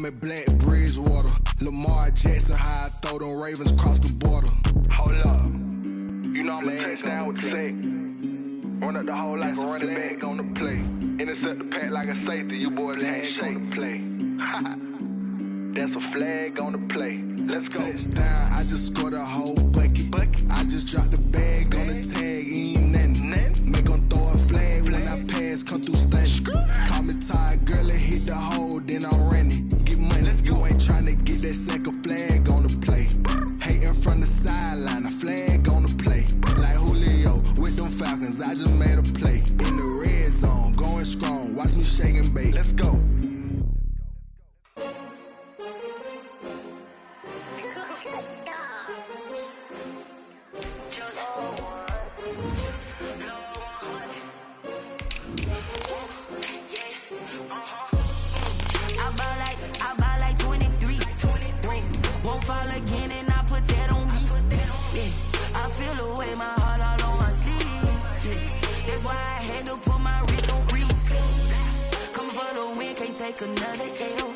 me Black Bridgewater. Lamar Jackson, how I throw them Ravens across the border. Hold up. You know I'm a touchdown with the sack. Run up the whole life and running back on the play. Intercept the pack like a safety. You boys can't shake the play. That's a flag on the play. Let's go. Touchdown, I just scored a whole bucket. I just dropped the bag on the tag, ain't nothing. Make them throw a flag when I pass, come through stunning. Call me tired, girl, and hit the hole, then I'm running. Get money, you ain't tryna get that second flag on the play. Hating from the sideline, a flag on the play. Like Julio with them Falcons, I just made a play. In the red zone, going strong, watch me shake and bake. Let's go. Take another L.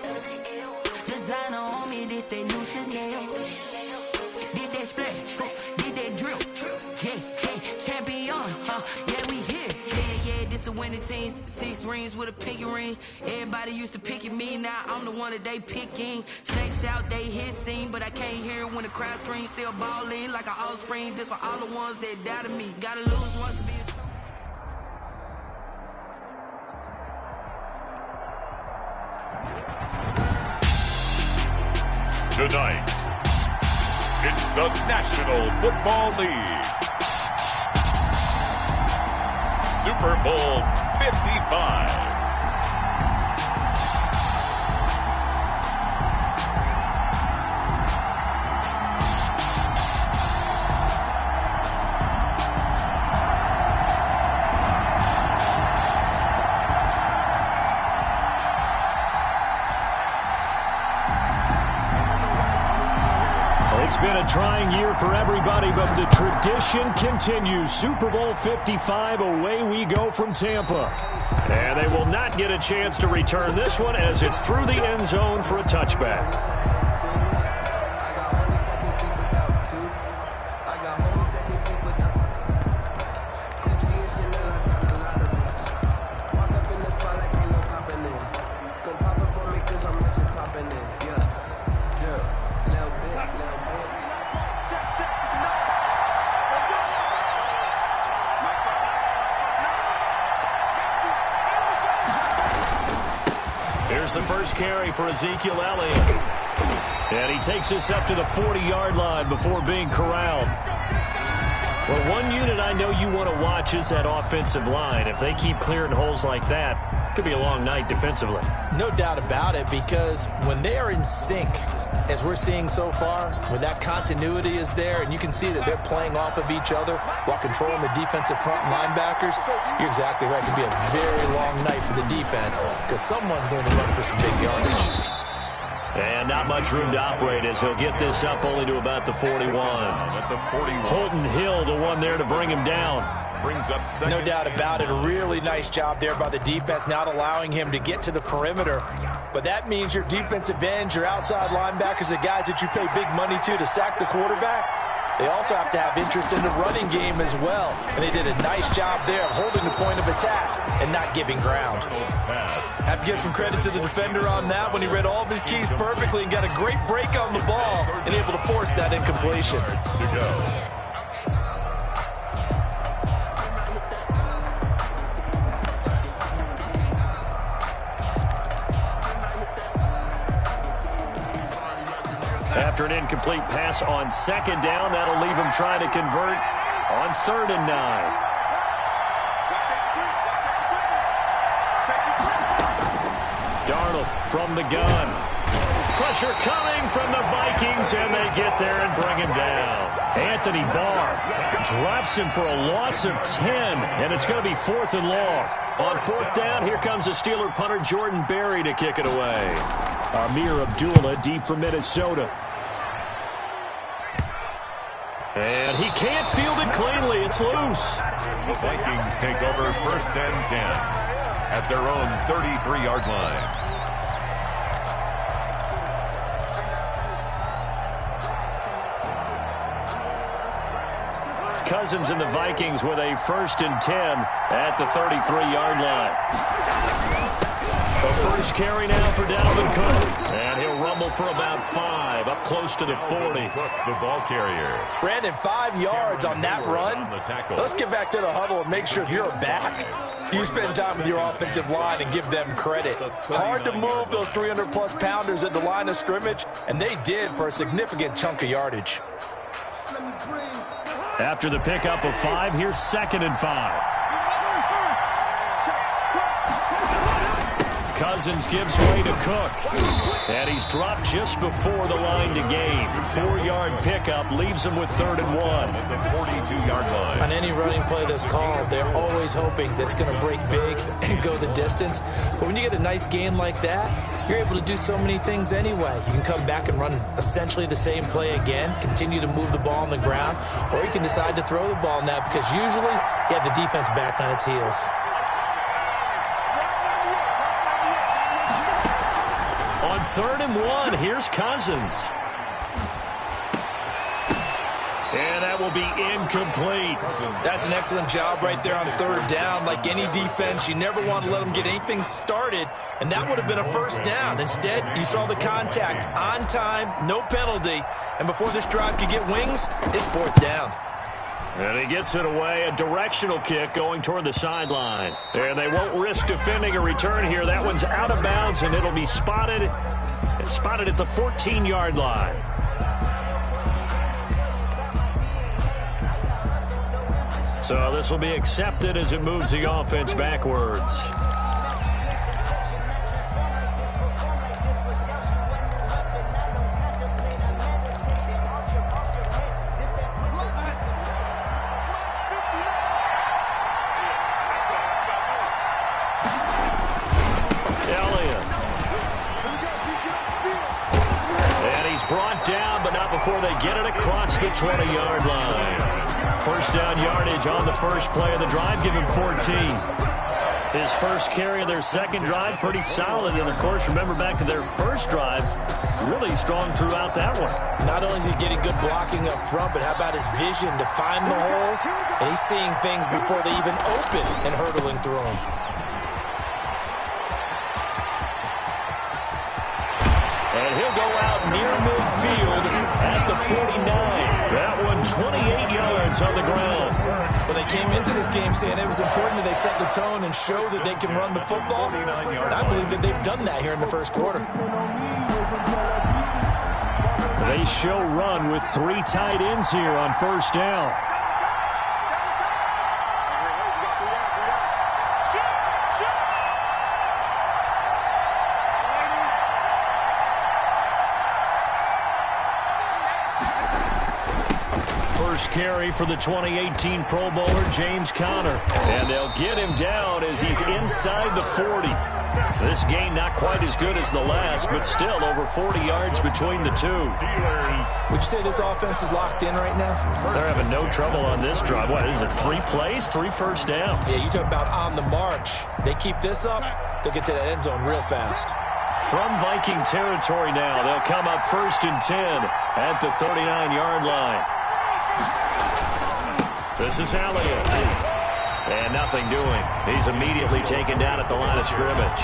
Designer on me, this they new Chanel. Did that splash, did that drill. Yeah, champion, yeah, we here. Yeah, this the winning teams. 6 rings with a pinky ring. Everybody used to pick at me, now I'm the one that they picking. Snakes out, they hit scene, but I can't hear it when the crowd screams. Still balling like an offspring. This for all the ones that doubted me. Gotta lose once to be a Tonight, it's the National Football League. Super Bowl 55. It's been a trying year for everybody, but the tradition continues. Super Bowl 55, away we go from Tampa. And they will not get a chance to return this one as it's through the end zone for a touchback. Here's the first carry for Ezekiel Elliott. And he takes us up to the 40-yard line before being corralled. Well, one unit I know you want to watch is that offensive line. If they keep clearing holes like that, it could be a long night defensively. No doubt about it, because when they are in sync, as we're seeing so far, when that continuity is there and you can see that they're playing off of each other while controlling the defensive front linebackers, you're exactly right. It could be a very long night for the defense because someone's going to run for some big yardage. And not much room to operate as he'll get this up only to about the 41. Holton Hill, the one there to bring him down. Brings up second. No doubt about it. A really nice job there by the defense, not allowing him to get to the perimeter. But that means your defensive ends, your outside linebackers, the guys that you pay big money to sack the quarterback, they also have to have interest in the running game as well. And they did a nice job there of holding the point of attack and not giving ground. Have to give some credit to the defender on that when he read all of his keys perfectly and got a great break on the ball and able to force that incompletion. To go. After an incomplete pass on second down, that'll leave him trying to convert on 3rd and 9. Darnold from the gun. Pressure coming from the Vikings, and they get there and bring him down. Anthony Barr drops him for a loss of 10, and it's going to be 4th and long. On 4th down, here comes the Steeler punter Jordan Berry to kick it away. Amir Abdullah deep for Minnesota. And he can't field it cleanly. It's loose. The Vikings take over 1st and 10 at their own 33-yard line. Cousins and the Vikings with a 1st and 10 at the 33-yard line. The first carry now for Dalvin Cook. And he'll rumble for about 5, up close to the 40. The ball carrier. Brandon, 5 yards on that run. Let's get back to the huddle and make sure if you're back, you spend time with your offensive line and give them credit. Hard to move those 300-plus pounders at the line of scrimmage, and they did for a significant chunk of yardage. After the pickup of 5, here's 2nd and 5. Cousins gives way to Cook. And he's dropped just before the line to gain. 4-yard pickup leaves him with 3rd and 1. At the 42-yard line. On any running play that's called, they're always hoping that it's going to break big and go the distance. But when you get a nice gain like that, you're able to do so many things anyway. You can come back and run essentially the same play again, continue to move the ball on the ground, or you can decide to throw the ball now because usually you have the defense back on its heels. On 3rd and 1, here's Cousins. And that will be incomplete. That's an excellent job right there on 3rd down. Like any defense, you never want to let them get anything started, and that would have been a 1st down. Instead, you saw the contact on time, no penalty, and before this drive could get wings, it's 4th down. And he gets it away, a directional kick going toward the sideline. And they won't risk defending a return here. That one's out of bounds, and it'll be spotted at the 14-yard line. So this will be accepted as it moves the offense backwards. Brought down, but not before they get it across the 20-yard line. 1st down yardage on the first play of the drive, give him 14. His first carry of their 2nd drive, pretty solid. And, of course, remember back to their 1st drive, really strong throughout that one. Not only is he getting good blocking up front, but how about his vision to find the holes? And he's seeing things before they even open and hurdling through them. And he'll go out near midfield at the 49. That one 28 yards on the ground. Well, they came into this game saying it was important that they set the tone and show that they can run the football. And I believe that they've done that here in the 1st quarter. They show run with 3 tight ends here on 1st down. First carry for the 2018 Pro Bowler, James Conner. And they'll get him down as he's inside the 40. This gain not quite as good as the last, but still over 40 yards between the two. Would you say this offense is locked in right now? They're having no trouble on this drive. What is it, 3 plays, 3 first downs? Yeah, you talk about on the march. They keep this up, they'll get to that end zone real fast. From Viking territory now, they'll come up 1st and 10 at the 39-yard line. This is Elliott. And nothing doing. He's immediately taken down at the line of scrimmage.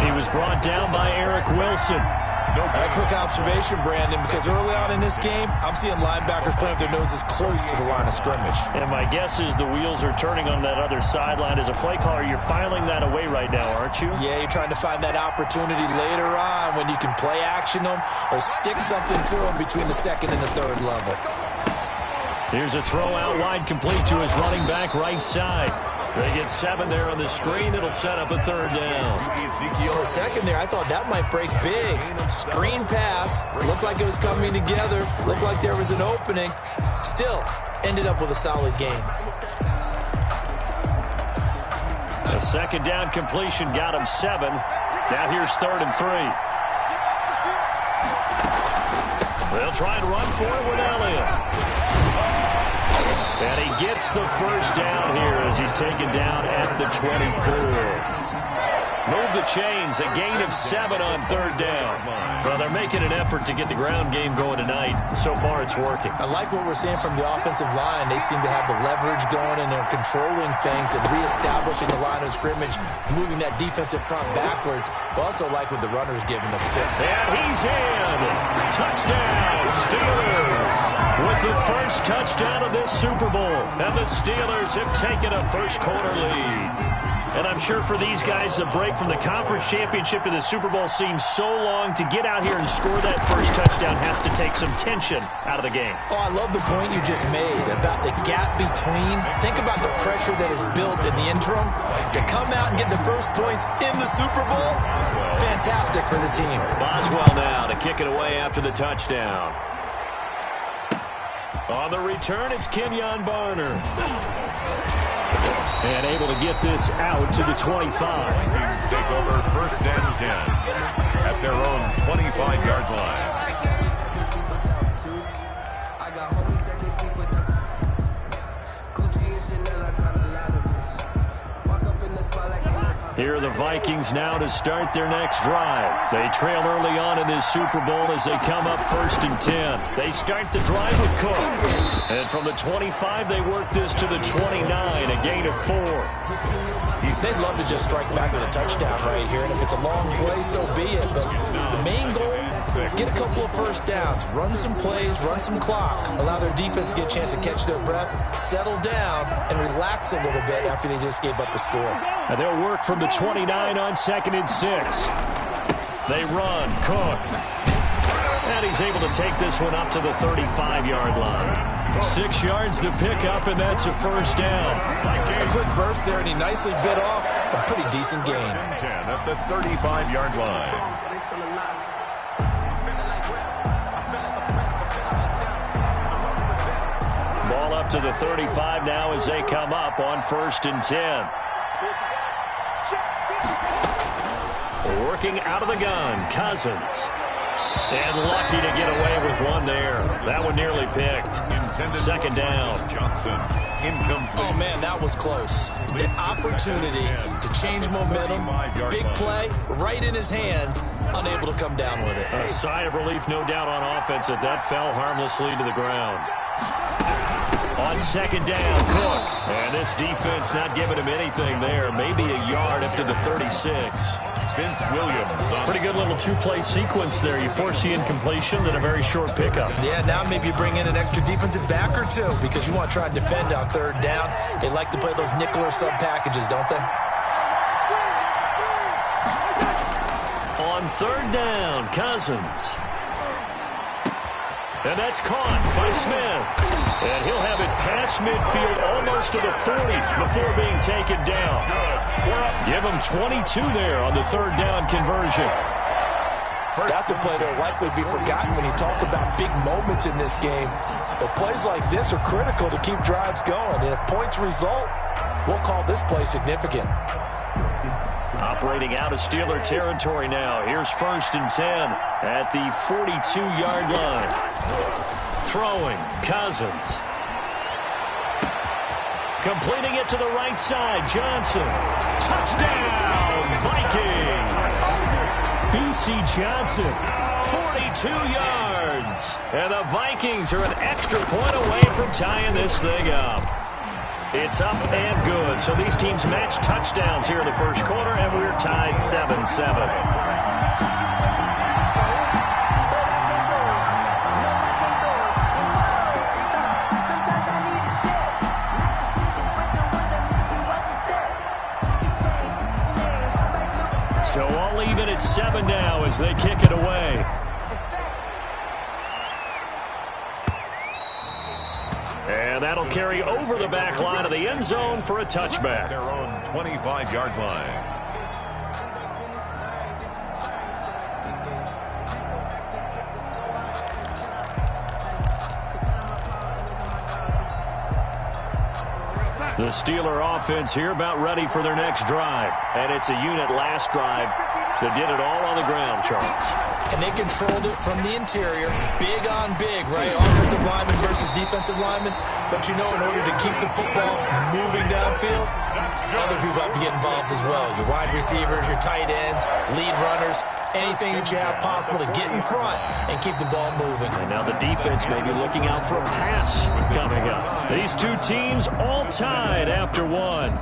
He was brought down by Eric Wilson. A quick observation, Brandon, because early on in this game, I'm seeing linebackers playing with their noses close to the line of scrimmage. And my guess is the wheels are turning on that other sideline. As a play caller, you're filing that away right now, aren't you? Yeah, you're trying to find that opportunity later on when you can play action them or stick something to them between the 2nd and the 3rd level. Here's a throw out wide, complete to his running back right side. They get 7 there on the screen. It'll set up a 3rd down. For a second there, I thought that might break big. Screen pass. Looked like it was coming together. Looked like there was an opening. Still, ended up with a solid game. A 2nd down completion got him 7. Now here's 3rd and 3. They'll try and run for it with Elliott. And he gets the 1st down here as he's taken down at the 24. Move the chains, a gain of 7 on third down. Well, they're making an effort to get the ground game going tonight. So far, it's working. I like what we're seeing from the offensive line. They seem to have the leverage going, and they're controlling things and reestablishing the line of scrimmage, moving that defensive front backwards. But also like what the runner's giving us, too. And he's in. Touchdown, Steelers. With the first touchdown of this Super Bowl. And the Steelers have taken a first-quarter lead. And I'm sure for these guys, the break from the conference championship to the Super Bowl seems so long. To get out here and score that first touchdown has to take some tension out of the game. Oh, I love the point you just made about the gap between. Think about the pressure that is built in the interim. To come out and get the first points in the Super Bowl, fantastic for the team. Boswell now to kick it away after the touchdown. On the return, it's Kenyon Barner. And able to get this out to the 25. Vikings take over first and 10 at their own 25-yard line. Here are the Vikings now to start their next drive. They trail early on in this Super Bowl as they come up first and 10. They start the drive with Cook. And from the 25, they work this to the 29, a gain of 4. They'd love to just strike back with a touchdown right here, and if it's a long play, so be it. But the main goal, get a couple of first downs, run some plays, run some clock, allow their defense to get a chance to catch their breath, settle down, and relax a little bit after they just gave up a score. And they'll work from the 29 on 2nd and 6. They run, Cook. And he's able to take this one up to the 35-yard line. 6 yards to pick up, and that's a first down. A quick burst there, and he nicely bit off a pretty decent gain. 10 at the 35-yard line. Ball up to the 35 now as they come up on 1st and 10. Working out of the gun, Cousins. And lucky to get away with one there. That one nearly picked. 2nd down. Johnson, incomplete. Oh, man, that was close. The opportunity to change momentum, big play, right in his hands, unable to come down with it. A sigh of relief, no doubt, on offense that fell harmlessly to the ground. On 2nd down, Cook. And this defense not giving him anything there. Maybe a yard up to the 36. Vince Williams. Pretty good little two-play sequence there. You force the incompletion, then a very short pickup. Yeah, now maybe you bring in an extra defensive back or two because you want to try and defend on 3rd down. They like to play those nickel or sub packages, don't they? On 3rd down, Cousins. And that's caught by Smith. And he'll have it past midfield almost to the 40 before being taken down. Give him 22 there on the 3rd down conversion. That's a play that will likely be forgotten when you talk about big moments in this game. But plays like this are critical to keep drives going. And if points result, we'll call this play significant. Operating out of Steeler territory now. Here's 1st and 10 at the 42-yard line. Throwing, Cousins. Completing it to the right side, Johnson. Touchdown, Vikings. B.C. Johnson, 42 yards. And the Vikings are an extra point away from tying this thing up. It's up and good. So these teams match touchdowns here in the first quarter, and we're tied 7-7. So all even at 7 now as they kick it away. And that'll carry over the back line of the end zone for a touchback. Their own 25-yard line. The Steeler offense here about ready for their next drive. And it's a unit last drive that did it all on the ground, Charles. And they controlled it from the interior, big on big, right? Offensive lineman versus defensive lineman. But you know, in order to keep the football moving downfield, other people have to get involved as well. Your wide receivers, your tight ends, lead runners, anything that you have possible to get in front and keep the ball moving. And now the defense may be looking out for a pass coming up. These two teams all tied after one.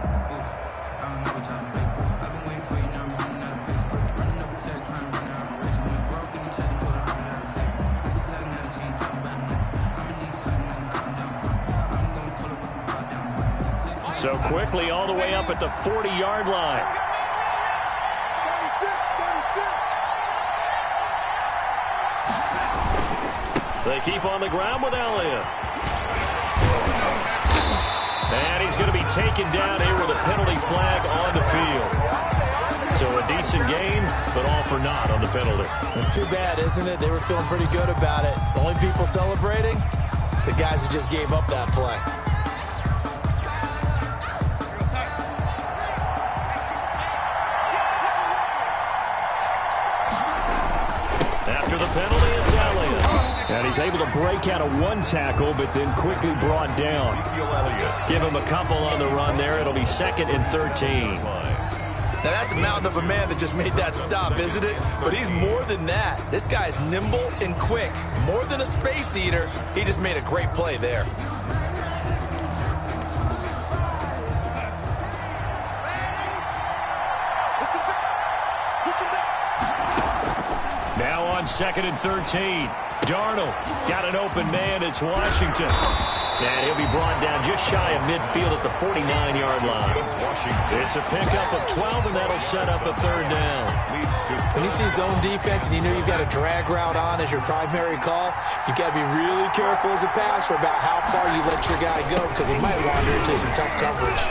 So quickly all the way up at the 40-yard line. They keep on the ground with Elliott. And he's going to be taken down here with a penalty flag on the field. So a decent gain, but all for naught on the penalty. It's too bad, isn't it? They were feeling pretty good about it. The only people celebrating, the guys who just gave up that play. After the penalty, it's Elliott. And he's able to break out of one tackle, but then quickly brought down. Give him a couple on the run there. It'll be 2nd and 13. Now, that's a mountain of a man that just made that stop, isn't it? But he's more than that. This guy's nimble and quick. More than a space eater. He just made a great play there. Now on 2nd and 13. Darnold got an open man. It's Washington. And he'll be brought down just shy of midfield at the 49-yard line. It's a pickup of 12, and that'll set up a 3rd down. When you see zone defense and you know you've got a drag route on as your primary call, you've got to be really careful as a passer about how far you let your guy go because he might wander into some tough coverage.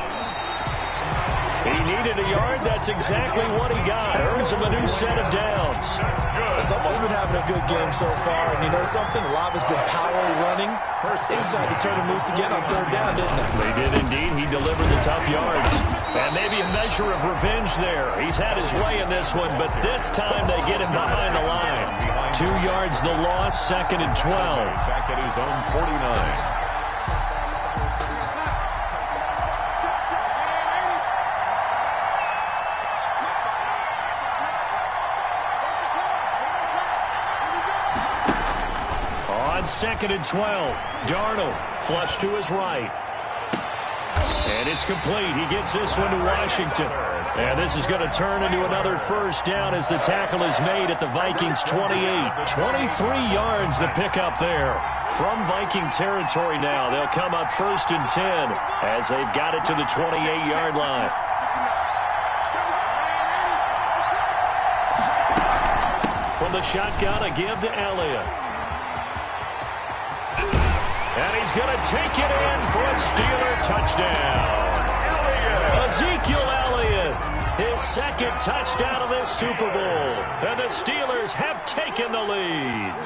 He needed a yard. That's exactly what he got. Earns him a new set of downs. Someone's been having a good game so far, and you know something? A lot of it's been power running. They decided to turn him loose again on 3rd down, didn't they? They did indeed. He delivered the tough yards. And maybe a measure of revenge there. He's had his way in this one, but this time they get him behind the line. 2 yards the loss, 2nd and 12. Back at his own 49. On 2nd and 12, Darnold flush to his right. And it's complete. He gets this one to Washington. And this is going to turn into another 1st down as the tackle is made at the Vikings 28. 23 yards the pickup there. From Viking territory now, they'll come up 1st and 10 as they've got it to the 28-yard line. From the shotgun, a give to Elliott. And he's going to take it in for a Steeler touchdown. Ezekiel Elliott, his 2nd touchdown of this Super Bowl. And the Steelers have taken the lead.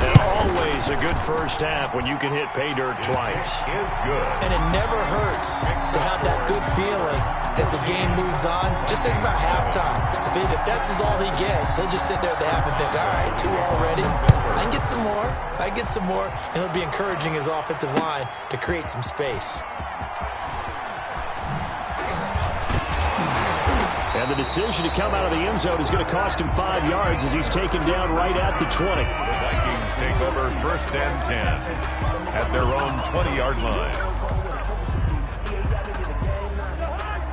And always a good first half when you can hit pay dirt twice. Is good. And it never hurts to have that good feeling as the game moves on. Just think about halftime. If that's all he gets, he'll just sit there at the half and think, all right, 2 already. I can get some more. I can get some more. And he'll be encouraging his offensive line to create some space. And the decision to come out of the end zone is going to cost him 5 yards as he's taken down right at the 20. The Vikings take over 1st and 10 at their own 20-yard line.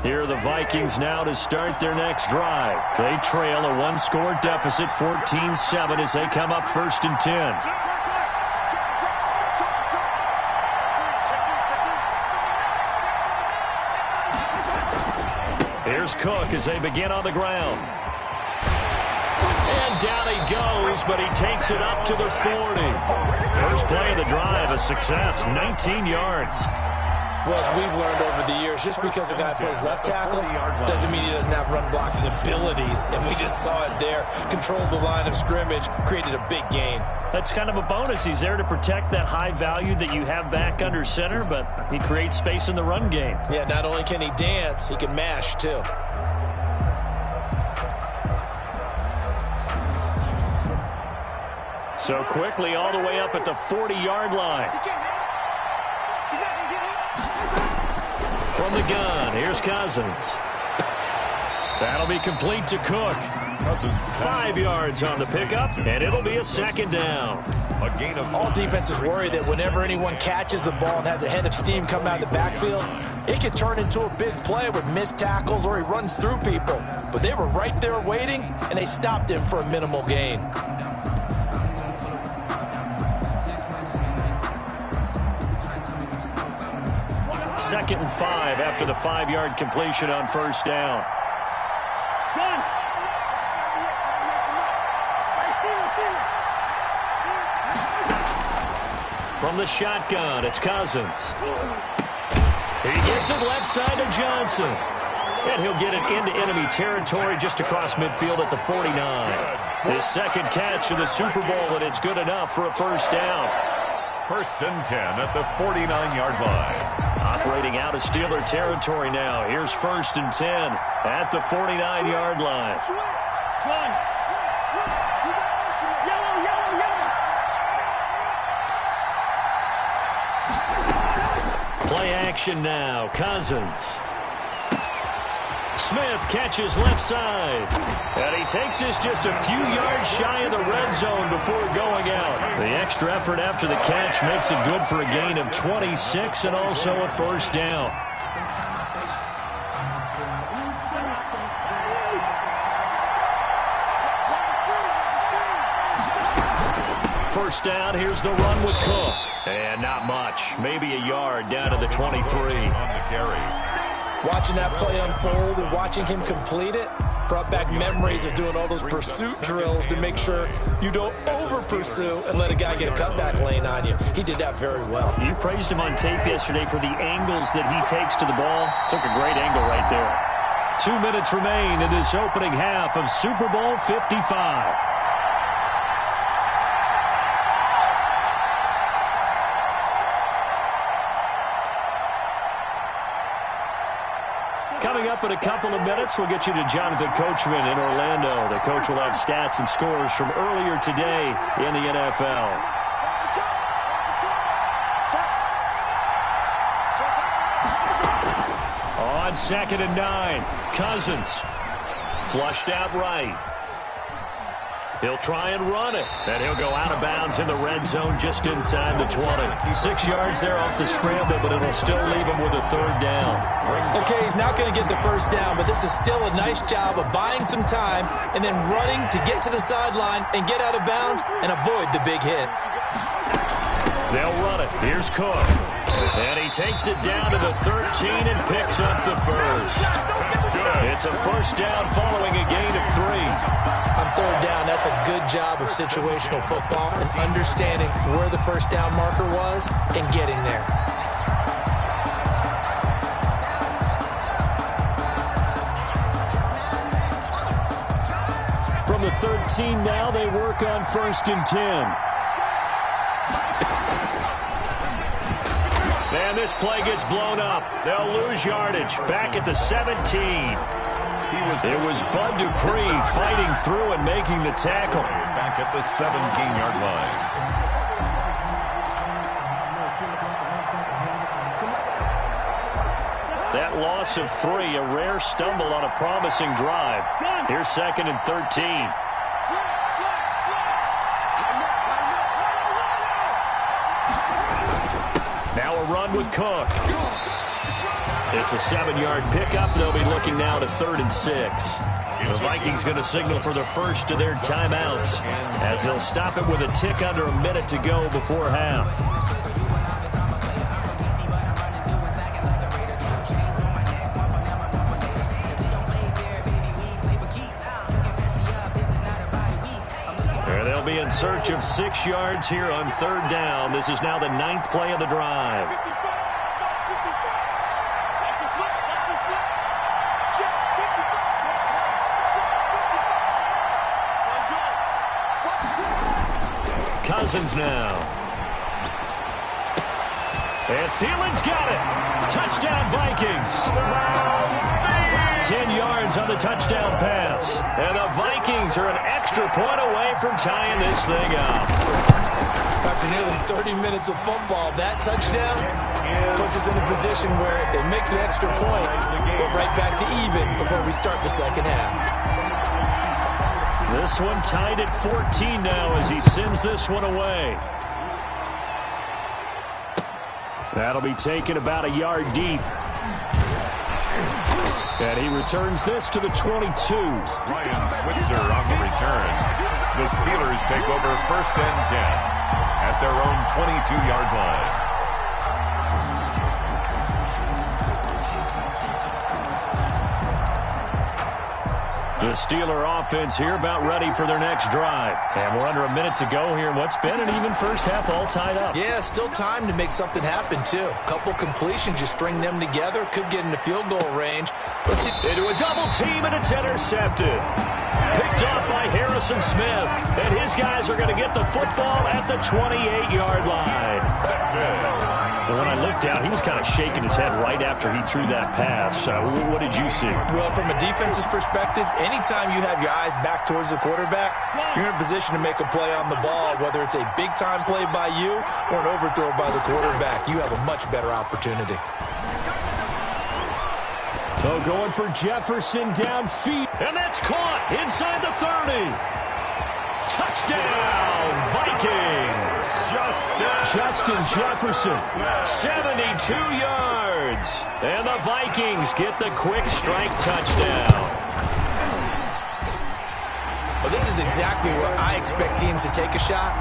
Here are the Vikings now to start their next drive. They trail a 1-score deficit, 14-7, as they come up 1st and 10. Here's Cook as they begin on the ground. And down he goes, but he takes it up to the 40. First play of the drive, a success, 19 yards. Well, as we've learned over the years, just because a guy plays left tackle doesn't mean he doesn't have run blocking abilities. And we just saw it there. Controlled the line of scrimmage, created a big gain. That's kind of a bonus. He's there to protect that high value that you have back under center, but he creates space in the run game. Yeah, not only can he dance, he can mash too. So quickly all the way up at the 40-yard line. From the gun, here's Cousins. That'll be complete to Cook. 5 yards on the pickup, and it'll be a second down. A gain of all defenses worry that whenever anyone catches the ball and has a head of steam come out of the backfield, it can turn into a big play with missed tackles or he runs through people. But they were right there waiting, and they stopped him for a minimal gain. Second and 5 after the 5-yard completion on first down. From the shotgun, it's Cousins. He gets it left side to Johnson. And he'll get it into enemy territory just across midfield at the 49. His second catch of the Super Bowl, and it's good enough for a first down. First and 10 at the 49-yard line. Operating out of Steeler territory now. Here's first and 10 at the 49-yard line. Play action now. Cousins. Smith catches left side. And he takes this just a few yards shy of the red zone before going out. The extra effort after the catch makes it good for a gain of 26 and also a first down. First down, here's the run with Cook. And not much, maybe a yard down to the 23. On the carry. Watching that play unfold and watching him complete it brought back memories of doing all those pursuit drills to make sure you don't over-pursue and let a guy get a cutback lane on you. He did that very well. You praised him on tape yesterday for the angles that he takes to the ball. Took a great angle right there. 2 minutes remain in this opening half of Super Bowl 55. Coming up in a couple of minutes, we'll get you to Jonathan Coachman in Orlando. The coach will have stats and scores from earlier today in the NFL. On 2nd and 9, Cousins flushed out right. He'll try and run it, and he'll go out of bounds in the red zone just inside the 20. 6 yards there off the scramble, but it'll still leave him with a third down. Okay, he's not going to get the first down, but this is still a nice job of buying some time and then running to get to the sideline and get out of bounds and avoid the big hit. They'll run it. Here's Cook. And he takes it down to the 13 and picks up the first. It's a first down following a gain of 3. On third down, that's a good job of situational football and understanding where the first down marker was and getting there. From the 13 now, they work on 1st and 10. And this play gets blown up. They'll lose yardage. Back at the 17. It was Bud Dupree fighting through and making the tackle. Back at the 17-yard line. That loss of 3, a rare stumble on a promising drive. Here's 2nd and 13. Now a run with Cook. It's a 7-yard pickup. They'll be looking now to 3rd and 6. The Vikings going to signal for the first of their timeouts as they'll stop it with a tick under a minute to go before half. They'll be in search of 6 yards here on 3rd down. This is now the 9th play of the drive. Cousins now. And Thielen's got it. Touchdown, Vikings. 10 yards on the touchdown pass. And the Vikings are an extra point away from tying this thing up. After nearly 30 minutes of football, that touchdown puts us in a position where if they make the extra point, we're right back to even before we start the second half. This one tied at 14 now as he sends this one away. That'll be taken about a yard deep. And he returns this to the 22. Ryan Switzer on the return. The Steelers take over 1st and 10 at their own 22-yard line. The Steeler offense here about ready for their next drive. And we're under a minute to go here in what's been an even first half all tied up. Yeah, still time to make something happen, too. Couple completions, you string them together, could get into field goal range. Let's see. Into a double team, and it's intercepted. Picked off by Harrison Smith. And his guys are going to get the football at the 28-yard line. Well, when I looked down, he was kind of shaking his head right after he threw that pass. What did you see? Well, from a defense's perspective, anytime you have your eyes back towards the quarterback, you're in a position to make a play on the ball, whether it's a big-time play by you or an overthrow by the quarterback. You have a much better opportunity. So going for Jefferson downfield. And that's caught inside the 30. Touchdown, Vikings. Justin Jefferson, 72 yards. And the Vikings get the quick strike touchdown. Well, this is exactly where I expect teams to take a shot.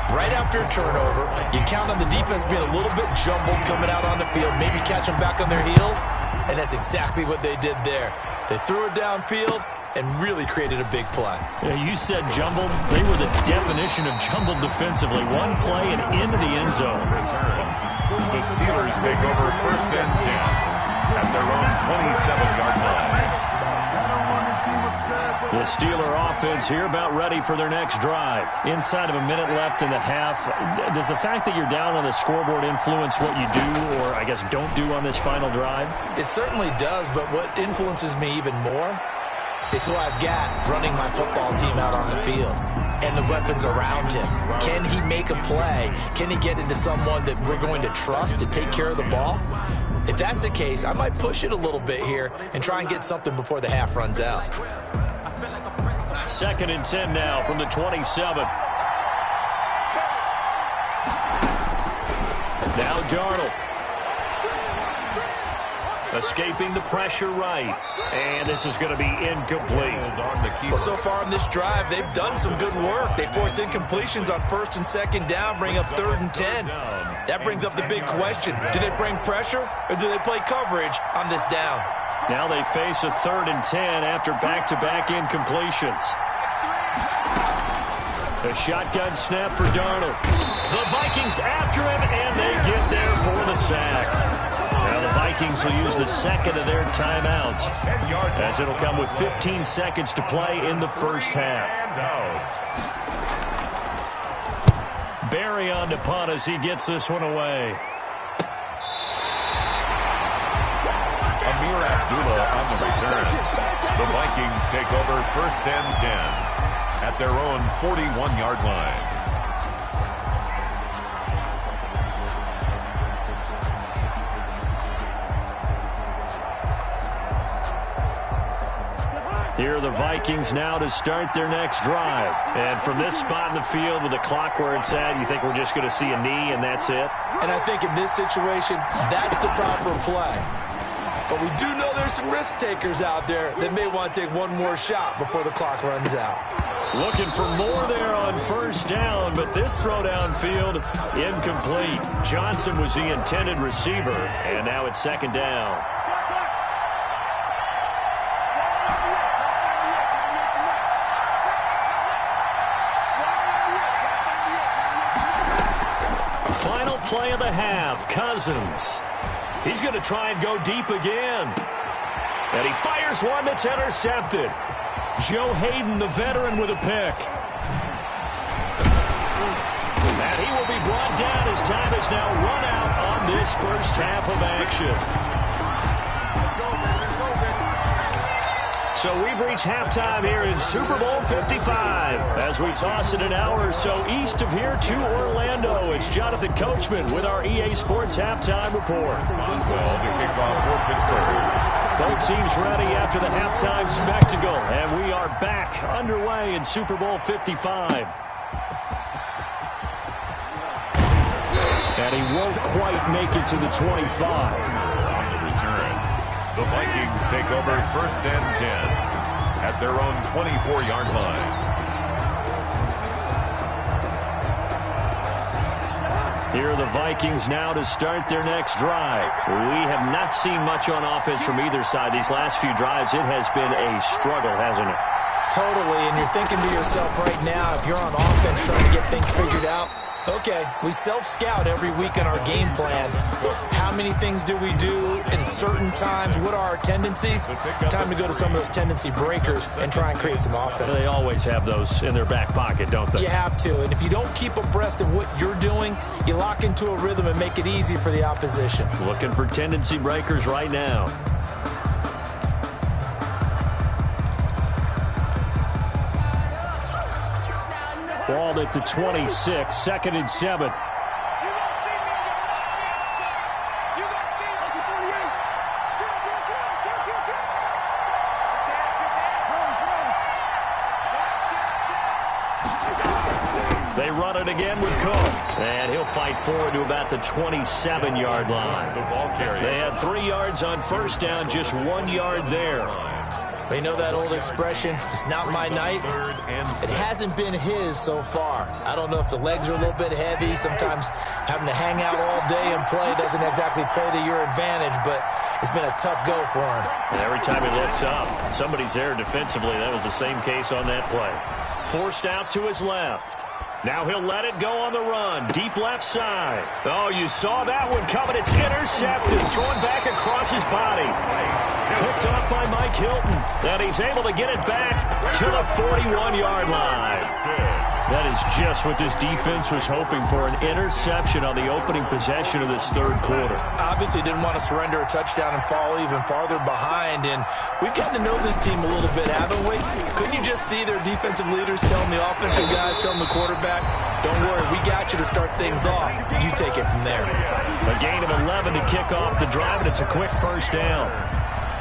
Right after a turnover, you count on the defense being a little bit jumbled coming out on the field, maybe catch them back on their heels, and that's exactly what they did there. They threw it downfield and really created a big play. Yeah, you said jumbled. They were the definition of jumbled defensively. One play and into the end zone. The Steelers take over 1st and 10 at their own 27-yard line. The Steeler offense here about ready for their next drive. Inside of a minute left in the half. Does the fact that you're down on the scoreboard influence what you do or, I guess, don't do on this final drive? It certainly does, but what influences me even more is who I've got running my football team out on the field and the weapons around him. Can he make a play? Can he get into someone that we're going to trust to take care of the ball? If that's the case, I might push it a little bit here and try and get something before the half runs out. 2nd and 10 now from the 27. Now Darnold. Escaping the pressure right. And this is going to be incomplete. Well, so far in this drive, they've done some good work. They force incompletions on 1st and 2nd down, bring up 3rd and 10. That brings up the big question. Do they bring pressure or do they play coverage on this down? Now they face a 3rd and 10 after back-to-back incompletions. A shotgun snap for Darnold. The Vikings after him, and they get there for the sack. Now the Vikings will use the second of their timeouts, as it'll come with 15 seconds to play in the first half. Barry on to punt as he gets this one away. Amir Abdullah on the return. The Vikings take over 1st and 10 at their own 41-yard line. Here are the Vikings now to start their next drive. And from this spot in the field with the clock where it's at, you think we're just going to see a knee and that's it? And I think in this situation, that's the proper play. But we do know there's some risk takers out there that may want to take one more shot before the clock runs out. Looking for more there on 1st down, but this throw downfield incomplete. Johnson was the intended receiver, and now it's 2nd down. Final play of the half, Cousins. He's going to try and go deep again. And he fires one that's intercepted. Joe Hayden, the veteran, with a pick. And he will be brought down as as time has now run out on this first half of action. So we've reached halftime here in Super Bowl 55. As we toss it an hour or so east of here to Orlando, it's Jonathan Coachman with our EA Sports Halftime Report. Boswell to kick off for Pittsburgh. Both teams ready after the halftime spectacle, and we are back underway in Super Bowl 55. And he won't quite make it to the 25. On the return, the Vikings take over first and 10 at their own 24-yard line. Here are the Vikings now to start their next drive. We have not seen much on offense from either side. These last few drives, it has been a struggle, hasn't it? Totally, and you're thinking to yourself right now, if you're on offense trying to get things figured out, okay, we self-scout every week in our game plan. How many things do we do at certain times? What are our tendencies? Time to go to some of those tendency breakers and try and create some offense. They always have those in their back pocket, don't they? You have to, and if you don't keep abreast of what you're doing, you lock into a rhythm and make it easy for the opposition. Looking for tendency breakers right now. Ball at the 26, 2nd and 7. They run it again with Cook. And he'll fight forward to about the 27-yard line. The ball carrier. They had 3 yards on first down, just 1 yard there. You know that old expression, it's not my night? It hasn't been his so far. I don't know if the legs are a little bit heavy. Sometimes having to hang out all day and play doesn't exactly play to your advantage, but it's been a tough go for him. And every time he looks up, somebody's there defensively. That was the same case on that play. Forced out to his left. Now he'll let it go on the run. Deep left side. Oh, you saw that one coming. It's intercepted. Thrown back across his body. Picked off by Mike Hilton. And he's able to get it back to the 41-yard line. That is just what this defense was hoping for, an interception on the opening possession of this third quarter. Obviously didn't want to surrender a touchdown and fall even farther behind, and we've gotten to know this team a little bit, haven't we? Couldn't you just see their defensive leaders telling the offensive guys, telling the quarterback, don't worry, we got you to start things off. You take it from there. A gain of 11 to kick off the drive, and it's a quick first down.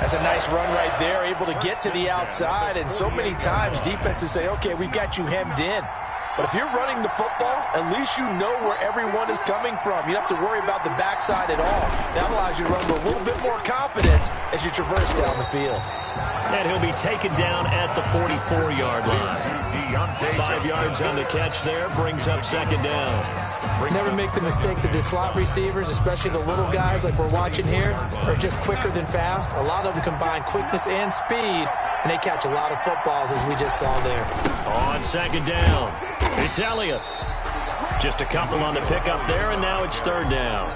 That's a nice run right there, able to get to the outside, and so many times defenses say, okay, we've got you hemmed in. But if you're running the football, at least you know where everyone is coming from. You don't have to worry about the backside at all. That allows you to run with a little bit more confidence as you traverse down the field. And he'll be taken down at the 44-yard line. 5 yards on the catch there, brings up 2nd down. Never make the mistake that the slot receivers, especially the little guys like we're watching here, are just quicker than fast. A lot of them combine quickness and speed, and they catch a lot of footballs, as we just saw there. On 2nd down, it's Elliott. Just a couple on the pickup there, and now it's 3rd down.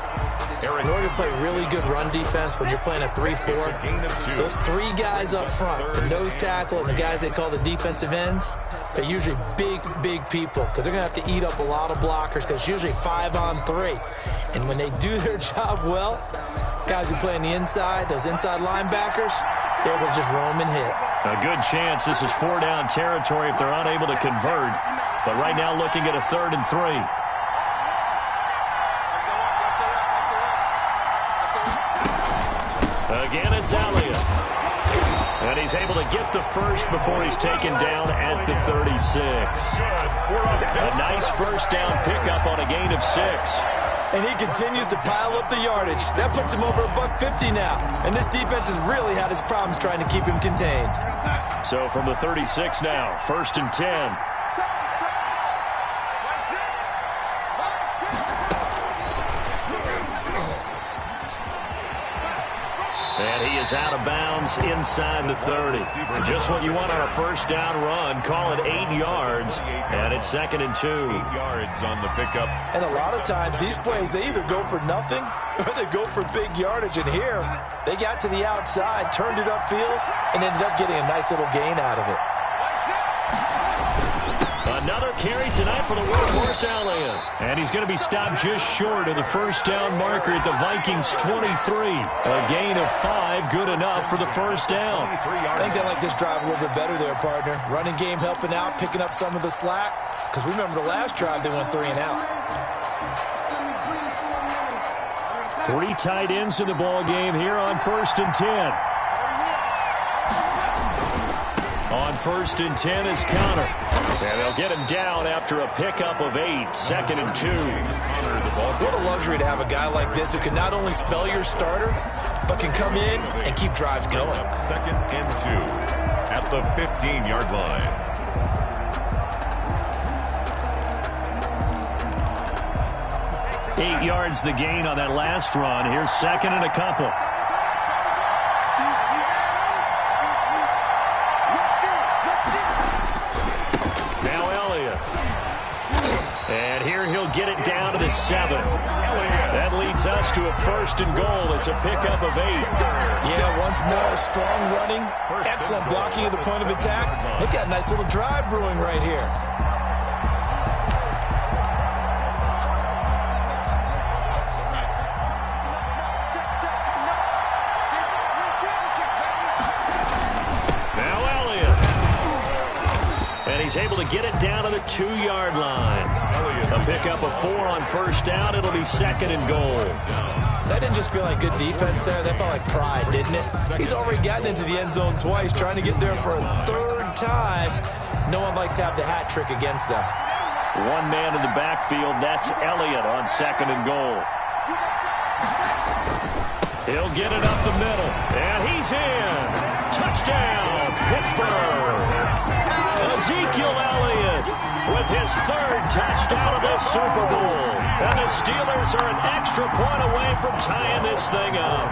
In order to play really good run defense when you're playing a 3-4, those 3 guys up front, the nose tackle and the guys they call the defensive ends, they're usually big, big people because they're going to have to eat up a lot of blockers because it's usually 5-on-3. And when they do their job well, guys who play on the inside, those inside linebackers, they're able to just roam and hit. A good chance this is 4-down territory if they're unable to convert. But right now looking at a 3rd and 3. Again, it's Elliott. And he's able to get the first before he's taken down at the 36. A nice first down pickup on a gain of 6. And he continues to pile up the yardage. That puts him over $150 now. And this defense has really had its problems trying to keep him contained. So from the 36 now, 1st and 10. And he is out of bounds inside the 30. Just what you want on a first down run. Call it 8 yards. And it's 2nd and 2. 8 yards on the pickup. And a lot of times these plays, they either go for nothing or they go for big yardage. And here, they got to the outside, turned it upfield, and ended up getting a nice little gain out of it. Another third carry tonight for the Workhorse Elliott. And he's going to be stopped just short of the first down marker at the Vikings 23. A gain of 5, good enough for the first down. I think they like this drive a little bit better there, partner. Running game helping out, picking up some of the slack. Because remember the last drive, they went 3 and out. 3 tight ends in the ball game here on 1st and 10. On 1st and 10 is Connor. And they'll get him down after a pickup of 8, 2nd and 2. What a luxury to have a guy like this who can not only spell your starter, but can come in and keep drives going. 2nd and 2 at the 15-yard line. Eight yards the gain on that last run. Here's 2nd and a couple. And here he'll get it down to the 7. That leads us to a 1st and goal. It's a pickup of 8. Yeah, once more, strong running, excellent blocking at the point of attack. They've got a nice little drive brewing right here. Now Elliott. And he's able to get it down to the 2-yard line. A pickup of 4 on 1st down. It'll be 2nd and goal. That didn't just feel like good defense there. That felt like pride, didn't it? He's already gotten into the end zone twice, trying to get there for a 3rd time. No one likes to have the hat trick against them. One man in the backfield. That's Elliott on 2nd and goal. He'll get it up the middle. And he's in. Touchdown, Pittsburgh. Ezekiel Elliott with his 3rd touchdown of this Super Bowl. And the Steelers are an extra point away from tying this thing up.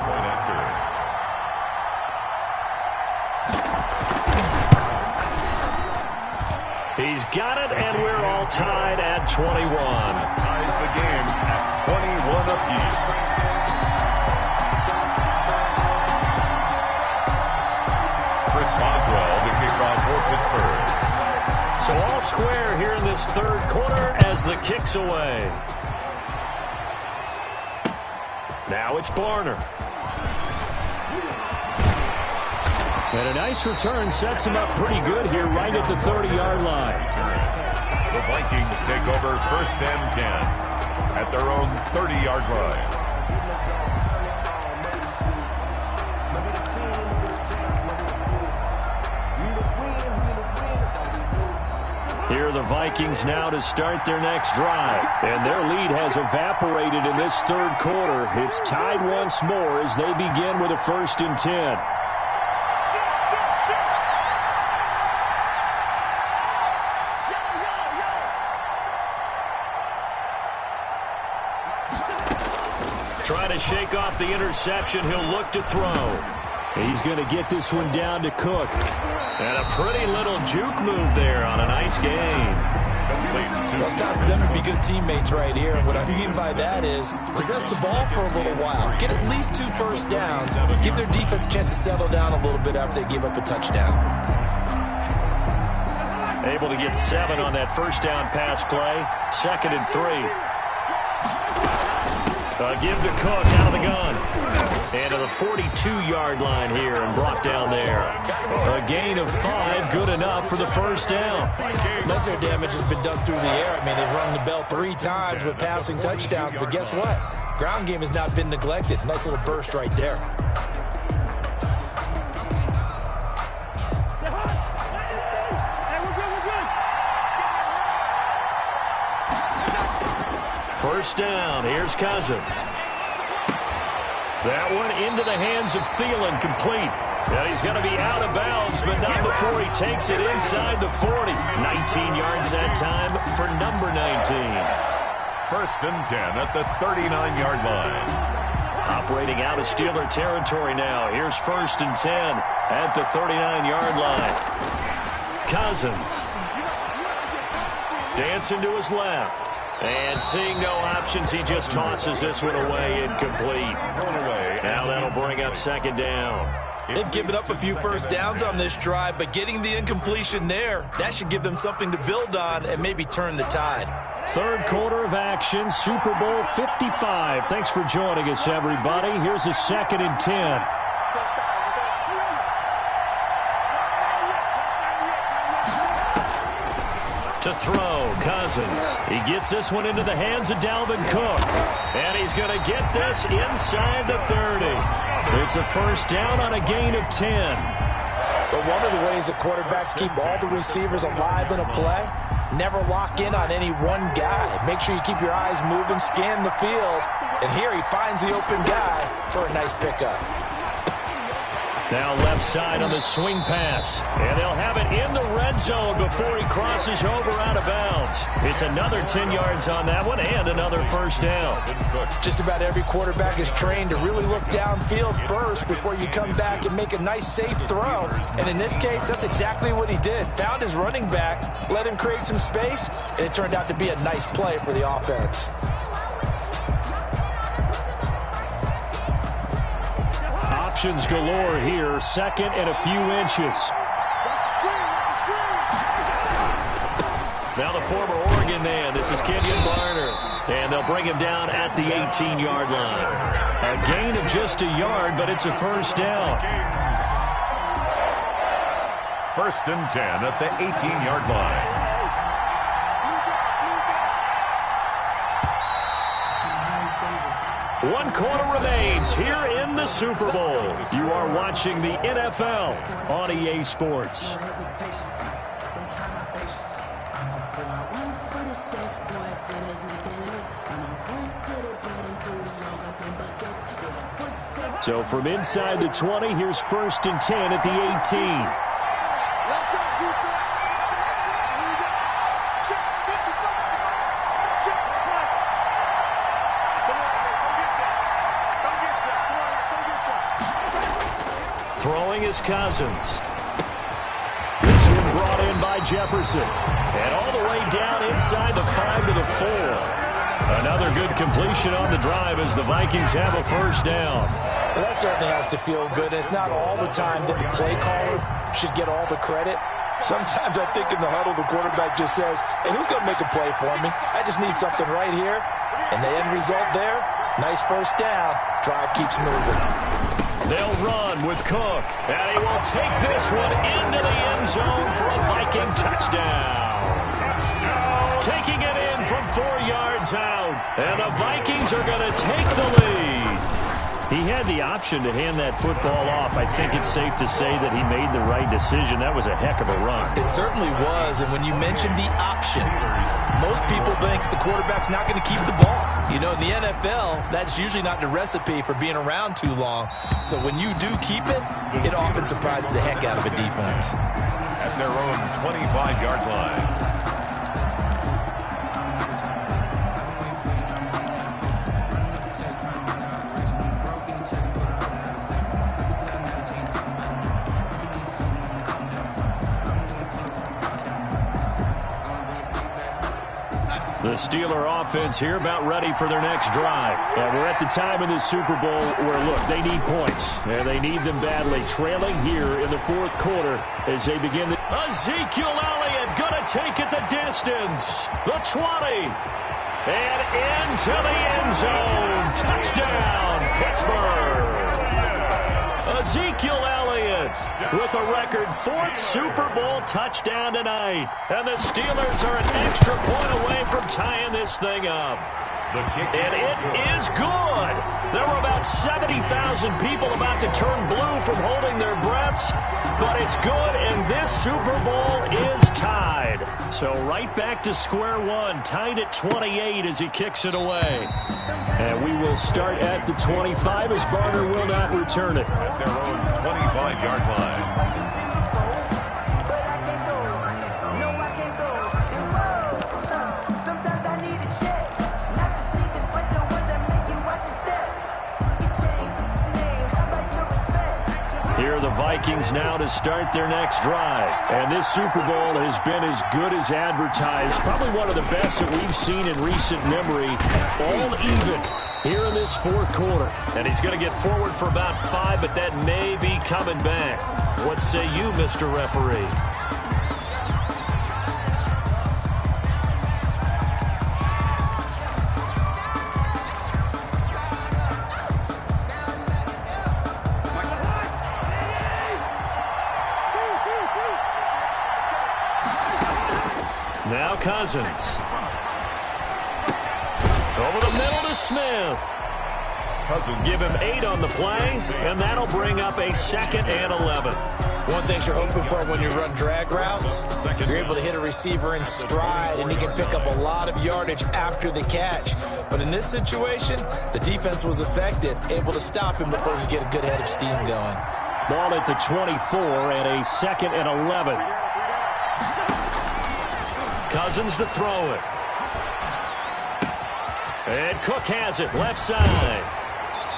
He's got it, and we're all tied at 21. Ties the game at 21 apiece. Chris Boswell, the kickoff for Pittsburgh. So all square here in this 3rd quarter as the kick's away. Now it's Barner. And a nice return sets him up pretty good here right at the 30-yard line. The Vikings take over 1st and 10 at their own 30-yard line. Here are the Vikings now to start their next drive. And their lead has evaporated in this 3rd quarter. It's tied once more as they begin with a 1st and 10. Trying to shake off the interception. He'll look to throw. He's going to get this one down to Cook. And a pretty little juke move there on a nice gain. Well, it's time for them to be good teammates right here. And what I mean by that is possess the ball for a little while. Get at least 2 first downs. Give their defense a chance to settle down a little bit after they give up a touchdown. Able to get 7 on that first down pass play. 2nd and 3. Give to Cook out of the gun. And to the 42-yard line here and brought down there. A gain of 5, good enough for the first down. Most of their damage has been done through the air. I mean, they've rung the bell 3 times with passing touchdowns, but guess what? Ground game has not been neglected. Nice little burst right there. First down, here's Cousins. That one into the hands of Thielen, complete. And he's going to be out of bounds, but not before he takes it inside the 40. 19 yards that time for number 19. 1st and 10 at the 39-yard line. Operating out of Steeler territory now. Here's 1st and 10 at the 39-yard line. Cousins. Dancing to his left. And seeing no options, he just tosses this one away, incomplete. Now that'll bring up 2nd down. They've given up a few first downs on this drive, but getting the incompletion there, that should give them something to build on and maybe turn the tide. Third quarter of action, Super Bowl 55. Thanks for joining us, everybody. Here's a 2nd and 10. To throw, Cousins. He gets this one into the hands of Dalvin Cook. And he's going to get this inside the 30. It's a first down on a gain of 10. But one of the ways that quarterbacks keep all the receivers alive in a play, never lock in on any one guy. Make sure you keep your eyes moving, scan the field. And here he finds the open guy for a nice pickup. Now left side on the swing pass. And they'll have it in the red zone before he crosses over out of bounds. It's another 10 yards on that one and another first down. Just about every quarterback is trained to really look downfield first before you come back and make a nice, safe throw. And in this case, that's exactly what he did. Found his running back, let him create some space, and it turned out to be a nice play for the offense. Options galore here. 2nd and a few inches. Now the former Oregon man. This is Kenyon Barner. And they'll bring him down at the 18-yard line. A gain of just a yard, but it's a first down. 1st and 10 at the 18-yard line. One quarter remains here in the Super Bowl. You are watching the NFL on EA Sports. So from inside the 20, here's 1st and 10 at the 18. Throwing is Cousins. This one brought in by Jefferson. And all the way down inside the 5 to the 4. Another good completion on the drive as the Vikings have a first down. Well, that certainly has to feel good. It's not all the time that the play caller should get all the credit. Sometimes I think in the huddle the quarterback just says, hey, who's going to make a play for me? I just need something right here. And the end result there, nice first down. Drive keeps moving. They'll run with Cook, and he will take this one into the end zone for a Viking touchdown. Taking it in from 4 yards out, and the Vikings are going to take the lead. He had the option to hand that football off. I think it's safe to say that he made the right decision. That was a heck of a run. It certainly was, and when you mentioned the option, most people think the quarterback's not going to keep the ball. You know, in the NFL, that's usually not the recipe for being around too long. So when you do keep it, it often surprises the heck out of a defense. At their own 25-yard line. The Steeler offense here about ready for their next drive. And we're at the time in the Super Bowl where, look, they need points. And they need them badly. Trailing here in the 4th quarter as they begin. Ezekiel Elliott going to take it the distance. The 20. And into the end zone. Touchdown, Pittsburgh. Ezekiel Elliott with a record 4th Super Bowl touchdown tonight. And the Steelers are an extra point away from tying this thing up. And it is good. There were about 70,000 people about to turn blue from holding their breaths. But it's good, and this Super Bowl is tied. So right back to square one, tied at 28 as he kicks it away. And we will start at the 25 as Barner will not return it. At their own 25-yard line. Here are the Vikings now to start their next drive. And this Super Bowl has been as good as advertised. Probably one of the best that we've seen in recent memory. All even here in this fourth quarter. And he's going to get forward for about 5, but that may be coming back. What say you, Mr. Referee? Now Cousins. Over the middle to Smith. Give him 8 on the play, and that'll bring up a 2nd and 11. One thing you're hoping for when you run drag routes, you're able to hit a receiver in stride, and he can pick up a lot of yardage after the catch. But in this situation, the defense was effective, able to stop him before he could get a good head of steam going. Ball at the 24 and a 2nd and 11. Cousins to throw it. And Cook has it, left side.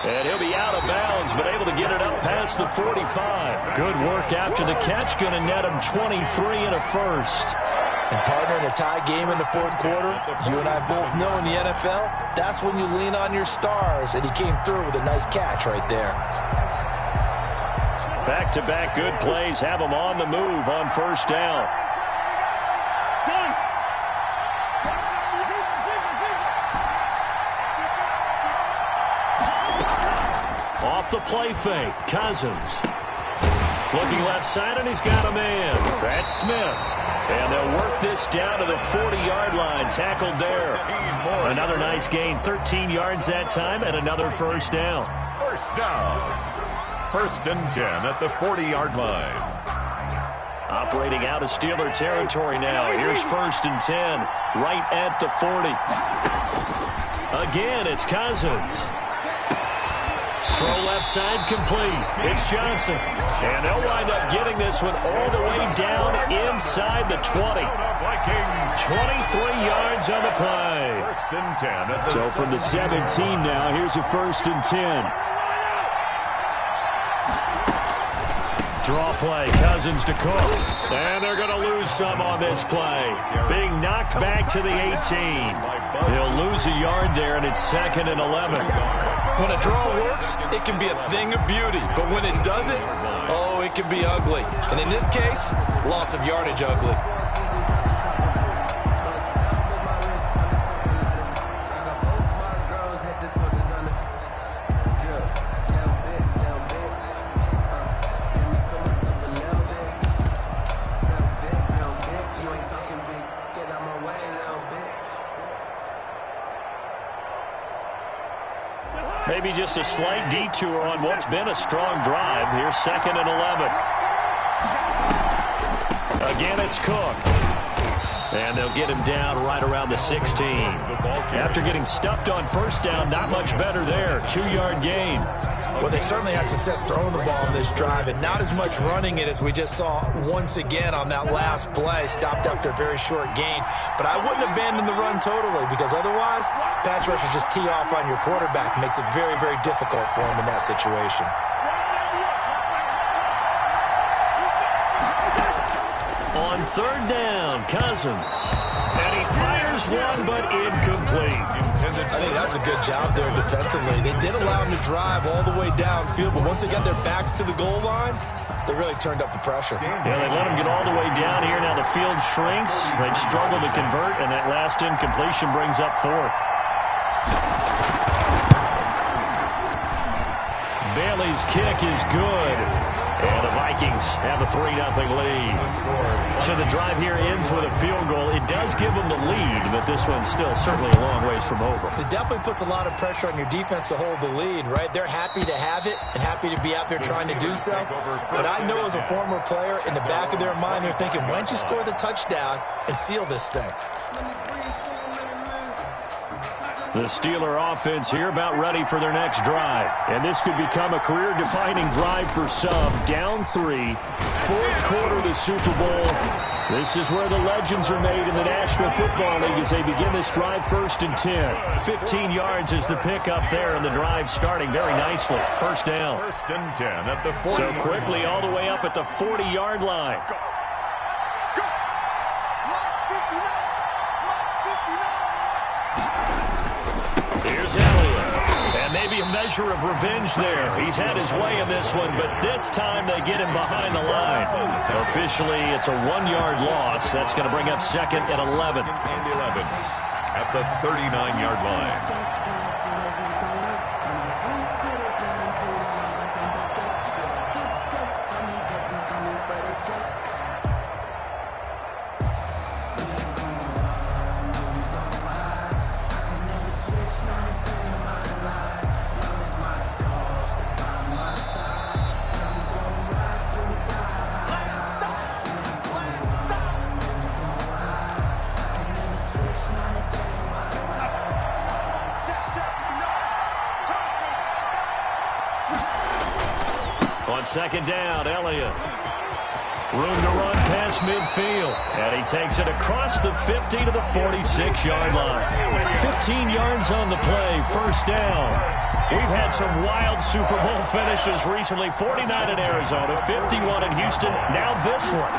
And he'll be out of bounds, but able to get it up past the 45. Good work after the catch, going to net him 23 and a first. And partner, in a tie game in the fourth quarter, you and I both know in the NFL, that's when you lean on your stars, and he came through with a nice catch right there. Back-to-back good plays have him on the move on first down. Off the play fake, Cousins. Looking left side, and he's got a man. That's Smith. And they'll work this down to the 40-yard line. Tackled there. Another nice gain, 13 yards that time, and another first down. First down. 1st and 10 at the 40-yard line. Operating out of Steeler territory now. Here's 1st and 10, right at the 40. Again, it's Cousins. Throw left side complete. It's Johnson. And they'll wind up getting this one all the way down inside the 20. 23 yards on the play. 1st and 10 at the so from the 17 now, here's a 1st and 10. Draw play, Cousins to Cook. And they're going to lose some on this play. Being knocked back to the 18. He'll lose a yard there, and it's 2nd and 11. When a draw works, it can be a thing of beauty. But when it doesn't, oh, it can be ugly. And in this case, loss of yardage ugly. Maybe just a slight detour on what's been a strong drive. Here's 2nd and 11. Again, it's Cook. And they'll get him down right around the 16. After getting stuffed on first down, not much better there. 2-yard gain. Well, they certainly had success throwing the ball in this drive, and not as much running it as we just saw once again on that last play. Stopped after a very short gain. But I wouldn't abandon the run totally, because otherwise, pass rushers just tee off on your quarterback. Makes it very, very difficult for him in that situation. On 3rd down, Cousins. And he fires one, but incomplete. I think that was a good job there defensively. They did allow him to drive all the way downfield, but once they got their backs to the goal line, they really turned up the pressure. Yeah, they let him get all the way down here. Now the field shrinks. They've struggled to convert, and that last incompletion brings up 4th. Bailey's kick is good. And the Vikings have a 3-0 lead. So the drive here ends with a field goal. It does give them the lead, but this one's still certainly a long ways from over. It definitely puts a lot of pressure on your defense to hold the lead, right? They're happy to have it and happy to be out there trying to do so. But I know as a former player, in the back of their mind, they're thinking, why don't you score the touchdown and seal this thing? The Steeler offense here about ready for their next drive. And this could become a career-defining drive for some. Down 3, 4th quarter of the Super Bowl. This is where the legends are made in the National Football League as they begin this drive 1st and 10. 15 yards is the pickup there, and the drive starting very nicely. First down. 1st and 10 at the 40. So quickly all the way up at the 40-yard line. Maybe a measure of revenge there. He's had his way in this one, but this time they get him behind the line. Officially, it's a 1-yard loss. That's going to bring up second and 11. And 11 at the 39-yard line. On second down, Elliott. Room to run past midfield. And he takes it across the 50 to the 46-yard line. 15 yards on the play, first down. We've had some wild Super Bowl finishes recently. 49 in Arizona, 51 in Houston, now this one.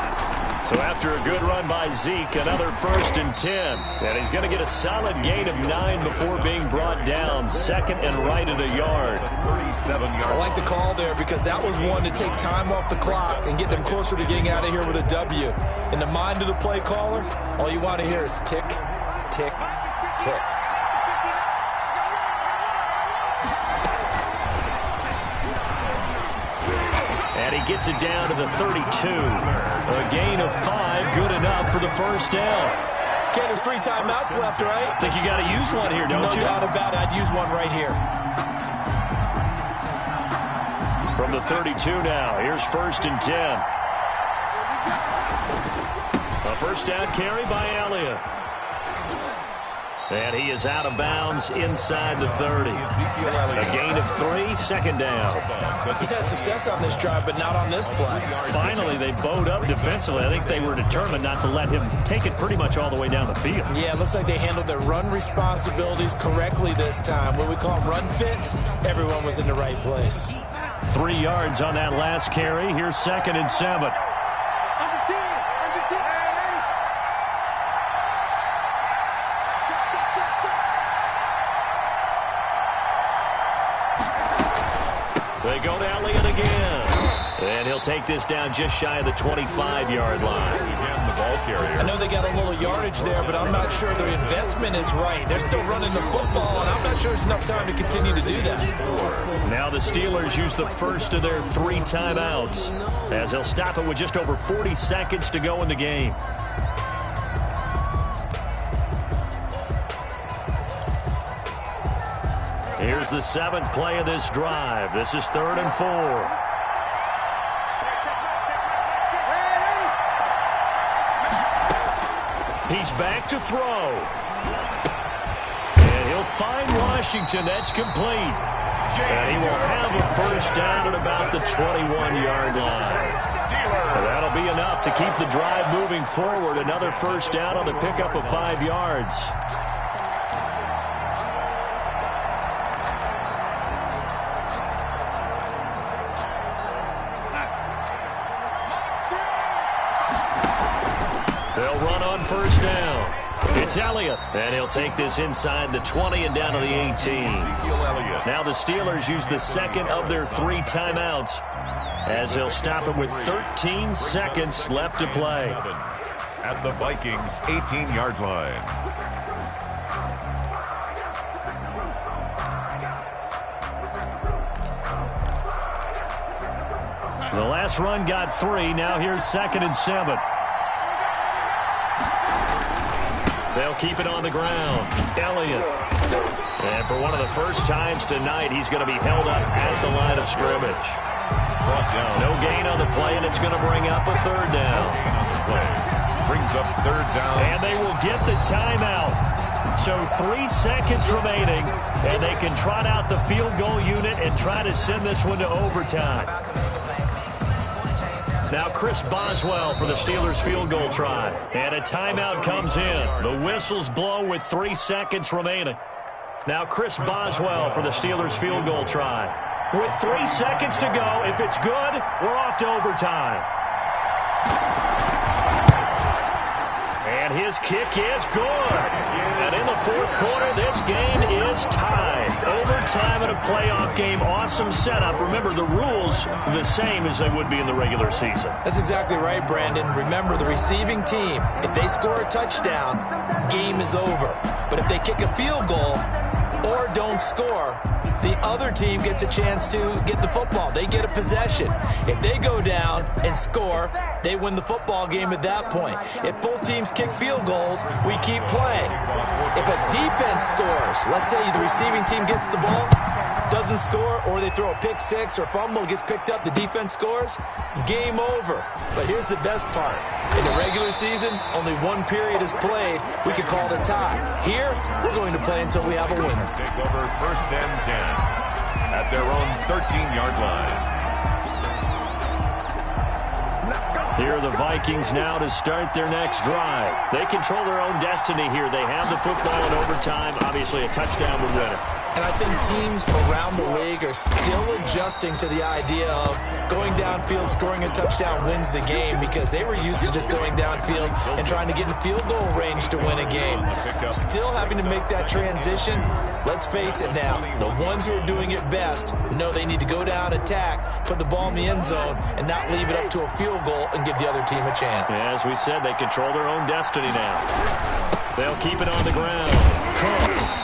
So after a good run by Zeke, another 1st and 10. And he's going to get a solid gain of 9 before being brought down. Second and right at a yard. 37 yards. I like the call there because that was one to take time off the clock and get them closer to getting out of here with a W. In the mind of the play caller, all you want to hear is tick, tick, tick. And he gets it down to the 32. A gain of 5, good enough for the first down. Okay, there's 3 timeouts left, right? Think you got to use one here, don't you? No doubt about it. I'd use one right here. From the 32 now, here's 1st and 10. A first down carry by Elliott. And he is out of bounds inside the 30. A gain of 3, second down. He's had success on this drive, but not on this play. Finally, they bowed up defensively. I think they were determined not to let him take it pretty much all the way down the field. Yeah, it looks like they handled their run responsibilities correctly this time. What we call run fits, everyone was in the right place. 3 yards on that last carry. Here's 2nd and 7. They go to Elliott again. And he'll take this down just shy of the 25-yard line. Again, the ball carrier. I know they got a little yardage there, but I'm not sure their investment is right. They're still running the football, and I'm not sure there's enough time to continue to do that. Now the Steelers use the first of their 3 timeouts, as they'll stop it with just over 40 seconds to go in the game. Here's the 7th play of this drive. This is 3rd and 4. He's back to throw. And he'll find Washington. That's complete. And he will have a first down at about the 21-yard line. And that'll be enough to keep the drive moving forward. Another first down on the pickup of 5 yards. They'll run on first down. It's Elliott, and he'll take this inside the 20 and down to the 18. Now the Steelers use the 2nd of their 3 timeouts, as they'll stop it with 13 seconds left to play. At the Vikings' 18-yard line. The last run got 3. Now here's 2nd and 7. They'll keep it on the ground. Elliott. And for one of the first times tonight, he's going to be held up at the line of scrimmage. No gain on the play, and it's going to bring up a 3rd down. Brings up 3rd down. And they will get the timeout. So 3 seconds remaining, and they can trot out the field goal unit and try to send this one to overtime. Now Chris Boswell for the Steelers field goal try. And a timeout comes in. The whistles blow with 3 seconds remaining. Now Chris Boswell for the Steelers field goal try. With 3 seconds to go, if it's good, we're off to overtime. And And his kick is good. And in the fourth quarter, this game is tied. Overtime in a playoff game. Awesome setup. Remember, the rules the same as they would be in the regular season. That's exactly right, Brandon. Remember, the receiving team, if they score a touchdown, game is over. But if they kick a field goal or don't score, the other team gets a chance to get the football. They get a possession. If they go down and score, they win the football game at that point. If both teams kick field goals, we keep playing. If a defense scores, let's say the receiving team gets the ball, doesn't score, or they throw a pick six or fumble, gets picked up, the defense scores, game over. But here's the best part. In the regular season, only one period is played. We could call it a tie. Here, we're going to play until we have a winner. Take over first and 10 at their own 13-yard line. Here are the Vikings now to start their next drive. They control their own destiny here. They have the football in overtime. Obviously, a touchdown would win it. And I think teams around the league are still adjusting to the idea of going downfield, scoring a touchdown wins the game, because they were used to just going downfield and trying to get in field goal range to win a game. Still having to make that transition. Let's face it now, the ones who are doing it best know they need to go down, attack, put the ball in the end zone, and not leave it up to a field goal and give the other team a chance. Yeah, as we said, they control their own destiny now. They'll keep it on the ground.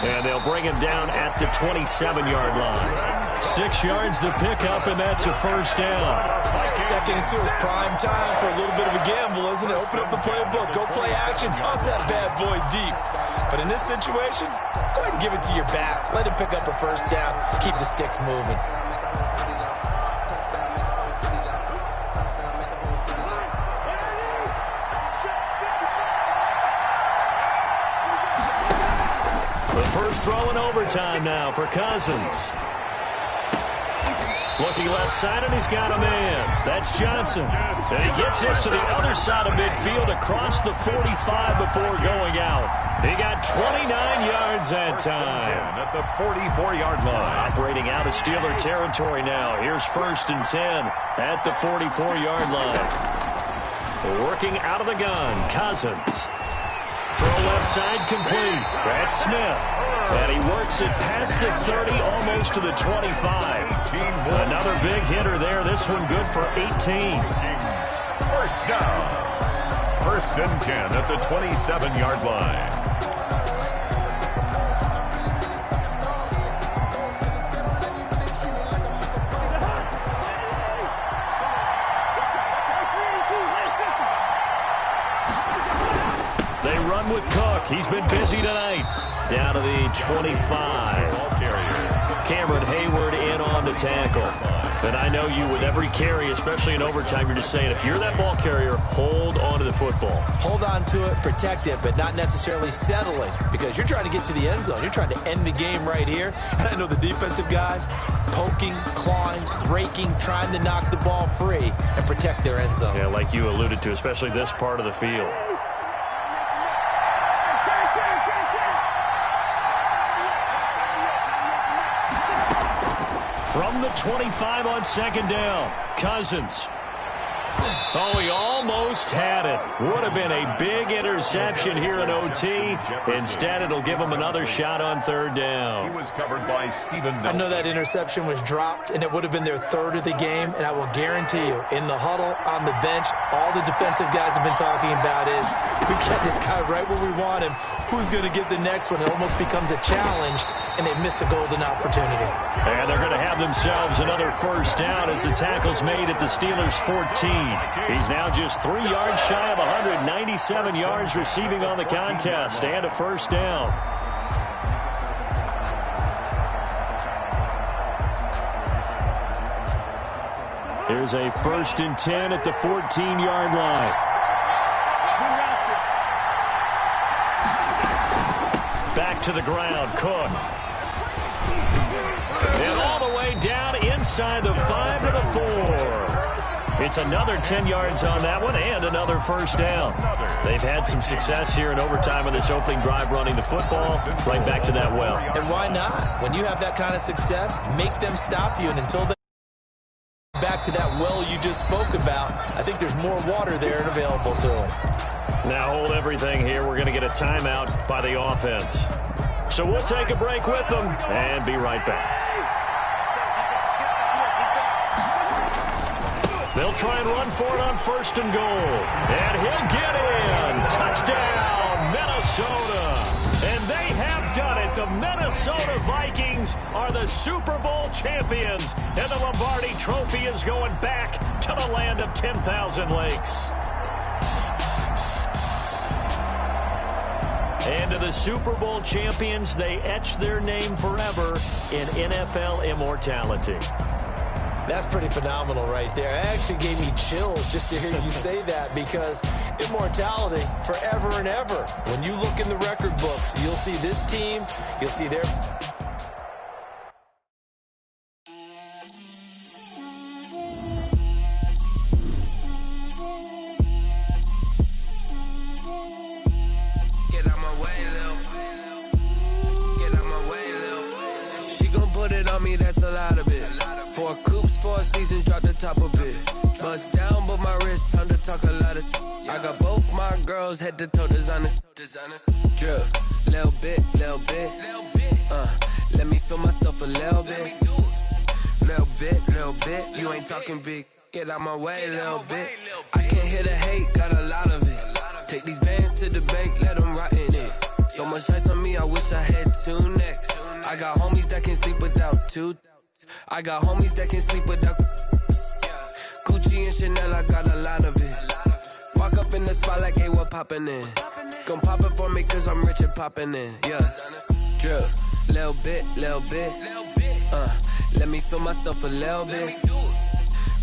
And they'll bring him down at the 27-yard line. 6 yards the pickup, and that's a first down. Second and 2 is prime time for a little bit of a gamble, isn't it? Open up the playbook, go play action, toss that bad boy deep. But in this situation, go ahead and give it to your back. Let him pick up a first down. Keep the sticks moving. The first throw in overtime now for Cousins. Looking left side, and he's got a man. That's Johnson. And he gets this to the other side of midfield across the 45 before going out. He got 29 yards that time. At the 44-yard line. Operating out of Steeler territory now. Here's first and 10 at the 44-yard line. Working out of the gun, Cousins. Throw left side complete. That's Smith. And he works it past the 30, almost to the 25. Another big hitter there. This one good for 18. First down. First and 10 at the 27-yard line. With Cook. He's been busy tonight. Down to the 25. Cameron Hayward in on the tackle. And I know you, with every carry, especially in overtime, you're just saying, if you're that ball carrier, hold on to the football. Hold on to it, protect it, but not necessarily settling, because you're trying to get to the end zone. You're trying to end the game right here. And I know the defensive guys poking, clawing, raking, trying to knock the ball free and protect their end zone. Yeah, like you alluded to, especially this part of the field. From the 25 on second down, Cousins. Oh, he almost had it. Would have been a big interception here in OT. Instead, it'll give him another shot on third down. He was covered by Steven Nelson. I know that interception was dropped, and it would have been their third of the game, and I will guarantee you, in the huddle, on the bench, all the defensive guys have been talking about is, we get this guy right where we want him. Who's going to get the next one? It almost becomes a challenge, and they missed a golden opportunity. And they're going to have themselves another first down as the tackle's made at the Steelers' 14. He's now just 3 yards shy of 197 yards receiving on the contest, and a first down. Here's a first and 10 at the 14-yard line. Back to the ground, Cook. And all the way down inside the 5 to the 4. It's another 10 yards on that one and another first down. They've had some success here in overtime on this opening drive running the football right back to that well. And why not? When you have that kind of success, make them stop you, and until they back to that well you just spoke about, I think there's more water there and available to them. Now hold everything here. We're going to get a timeout by the offense. So we'll take a break with them and be right back. They'll try and run for it on 1st and goal. And he'll get in. Touchdown, Minnesota. And they have done it. The Minnesota Vikings are the Super Bowl champions. And the Lombardi Trophy is going back to the land of 10,000 lakes. And to the Super Bowl champions, they etch their name forever in NFL immortality. That's pretty phenomenal right there. It actually gave me chills just to hear you say that, because immortality forever and ever. When you look in the record books, you'll see this team, you'll see their... Get out my way, Lil. Get out my way, Lil. She gon' put it on me, that's a lot of it. 4 coops, 4 seasons, drop the top a bit. Bust down, but my wrist, time to talk a lot of. I got both my girls, head to toe designer. Drip, little bit. Let me feel myself a little bit. Little bit. You ain't talking big. Get out my way, little bit. I can't hear the hate, got a lot of it. Take these bands to the bank, let them rot in it. So much ice on me, I wish I had 2 necks. I got homies that can sleep without 2. I got homies that can sleep without Gucci and Chanel, I got a lot of it. Walk up in the spot like, hey, what poppin' in? Gon' pop it for me cause I'm rich and poppin' in. Yeah, drip, little bit. Let me feel myself a little bit.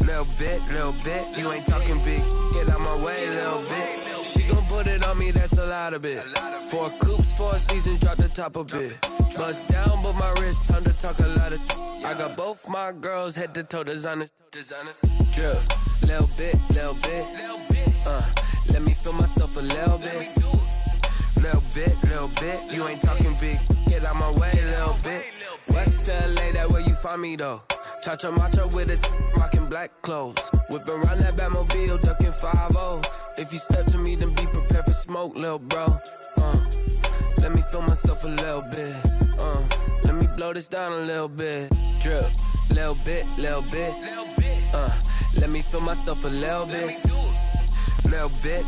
Little bit. You ain't talking big. Get out my way, little bit. She gon' put it on me, that's a lot of it. 4 coops, 4 seasons, drop the top a bit. Bust down, but my wrist, time to talk a lot of. I got both my girls, head to toe designer. Drip, little bit. Let me feel myself a little bit. Little bit. You ain't talking big. Get out my way, little bit. West LA, that where you find me though. Cha-cha matcha with it, rockin' black clothes. Whip around that Batmobile, ducking 5-0. If you step to me, then be prepared for smoke, lil' bro. Let me feel myself a little bit. Let me blow this down a little bit. Drip, little bit. Let me feel myself a little bit. Little bit.